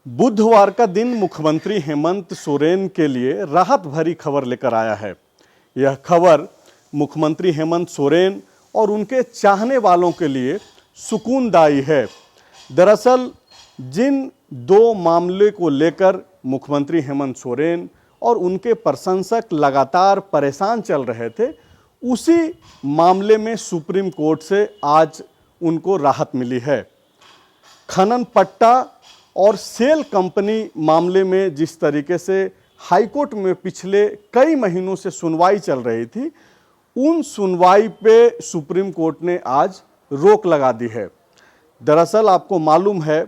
बुधवार का दिन मुख्यमंत्री हेमंत सोरेन के लिए राहत भरी खबर लेकर आया है। यह खबर मुख्यमंत्री हेमंत सोरेन और उनके चाहने वालों के लिए सुकूनदायी है। दरअसल जिन दो मामले को लेकर मुख्यमंत्री हेमंत सोरेन और उनके प्रशंसक लगातार परेशान चल रहे थे, उसी मामले में सुप्रीम कोर्ट से आज उनको राहत मिली है। खनन पट्टा और सेल कंपनी मामले में जिस तरीके से हाईकोर्ट में पिछले कई महीनों से सुनवाई चल रही थी, उन सुनवाई पे सुप्रीम कोर्ट ने आज रोक लगा दी है। दरअसल आपको मालूम है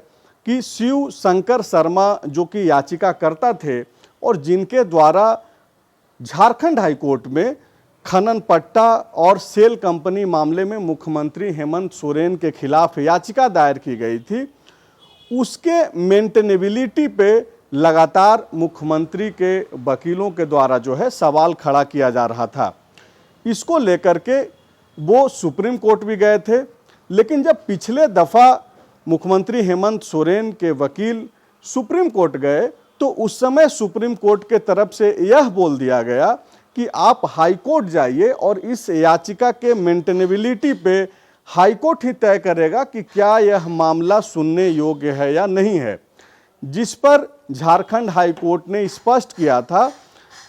कि शिव शंकर शर्मा जो कि याचिकाकर्ता थे और जिनके द्वारा झारखंड हाईकोर्ट में खनन पट्टा और सेल कंपनी मामले में मुख्यमंत्री हेमंत सोरेन के खिलाफ याचिका दायर की गई थी, उसके मेंटेनेबिलिटी पे लगातार मुख्यमंत्री के वकीलों के द्वारा जो है सवाल खड़ा किया जा रहा था। इसको लेकर के वो सुप्रीम कोर्ट भी गए थे, लेकिन जब पिछले दफ़ा मुख्यमंत्री हेमंत सोरेन के वकील सुप्रीम कोर्ट गए तो उस समय सुप्रीम कोर्ट के तरफ से यह बोल दिया गया कि आप हाईकोर्ट जाइए और इस याचिका के मेंटेनेबिलिटी पे हाईकोर्ट ही तय करेगा कि क्या यह मामला सुनने योग्य है या नहीं है। जिस पर झारखंड हाईकोर्ट ने स्पष्ट किया था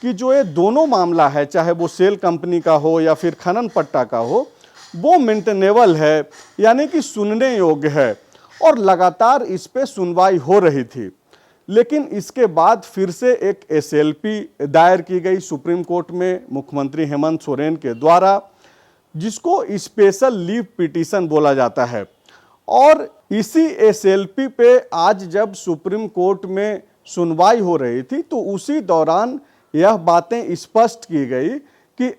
कि जो ये दोनों मामला है, चाहे वो सेल कंपनी का हो या फिर खनन पट्टा का हो, वो मेंटेनेबल है, यानी कि सुनने योग्य है, और लगातार इस पे सुनवाई हो रही थी। लेकिन इसके बाद फिर से एक एसएलपी दायर की गई सुप्रीम कोर्ट में मुख्यमंत्री हेमंत सोरेन के द्वारा, जिसको स्पेशल लीव पिटीशन बोला जाता है। और इसी एसएलपी पे आज जब सुप्रीम कोर्ट में सुनवाई हो रही थी तो उसी दौरान यह बातें स्पष्ट की गई कि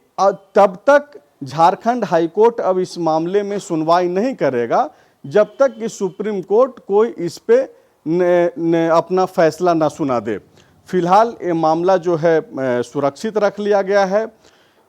तब तक झारखंड हाईकोर्ट अब इस मामले में सुनवाई नहीं करेगा जब तक कि सुप्रीम कोर्ट कोई इस पे अपना फैसला ना सुना दे। फिलहाल ये मामला जो है सुरक्षित रख लिया गया है।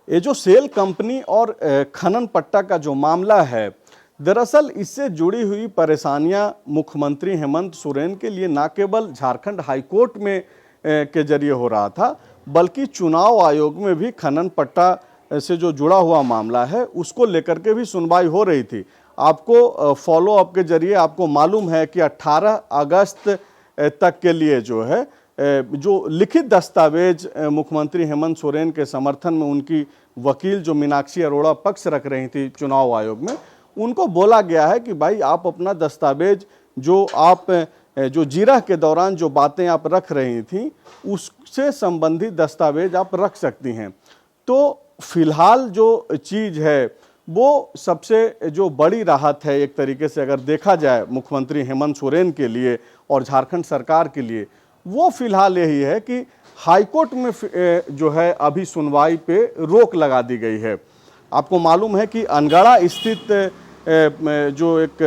ये जो सेल कंपनी और खनन पट्टा का जो मामला है, दरअसल इससे जुड़ी हुई परेशानियां मुख्यमंत्री हेमंत सोरेन के लिए न केवल झारखंड हाईकोर्ट में के जरिए हो रहा था, बल्कि चुनाव आयोग में भी खनन पट्टा से जो जुड़ा हुआ मामला है उसको लेकर के भी सुनवाई हो रही थी। आपको फॉलो अप के जरिए आपको मालूम है कि 18 अगस्त तक के लिए जो है जो लिखित दस्तावेज मुख्यमंत्री हेमंत सोरेन के समर्थन में उनकी वकील जो मीनाक्षी अरोड़ा पक्ष रख रही थी चुनाव आयोग में, उनको बोला गया है कि भाई आप अपना दस्तावेज जो जिरह के दौरान जो बातें आप रख रही थी उससे संबंधित दस्तावेज आप रख सकती हैं। तो फिलहाल जो चीज़ है वो सबसे जो बड़ी राहत है एक तरीके से अगर देखा जाए मुख्यमंत्री हेमंत सोरेन के लिए और झारखंड सरकार के लिए, वो फिलहाल यही है कि हाईकोर्ट में जो है अभी सुनवाई पे रोक लगा दी गई है। आपको मालूम है कि अनगढ़ा स्थित जो एक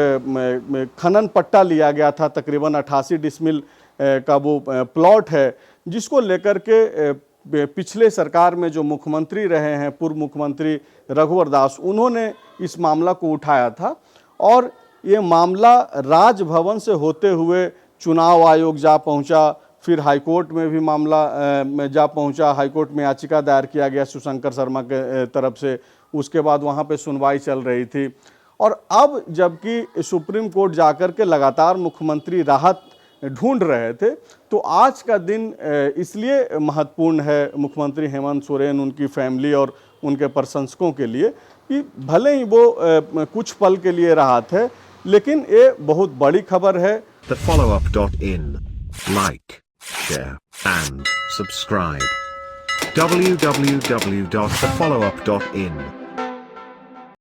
खनन पट्टा लिया गया था, तकरीबन 88 डिसमिल का वो प्लॉट है, जिसको लेकर के पिछले सरकार में जो मुख्यमंत्री रहे हैं पूर्व मुख्यमंत्री रघुवर दास, उन्होंने इस मामला को उठाया था और ये मामला राजभवन से होते हुए चुनाव आयोग जा पहुंचा, फिर हाईकोर्ट में भी मामला जा पहुंचा। हाईकोर्ट में याचिका दायर किया गया शिवशंकर शर्मा के तरफ से, उसके बाद वहां पे सुनवाई चल रही थी। और अब जबकि सुप्रीम कोर्ट जाकर के लगातार मुख्यमंत्री राहत ढूंढ रहे थे, तो आज का दिन इसलिए महत्वपूर्ण है मुख्यमंत्री हेमंत सोरेन, उनकी फैमिली और उनके प्रशंसकों के लिए कि भले ही वो कुछ पल के लिए राहत है, लेकिन ये बहुत बड़ी खबर है। TheFollowUp.in. Like, share, and subscribe. www.thefollowup.in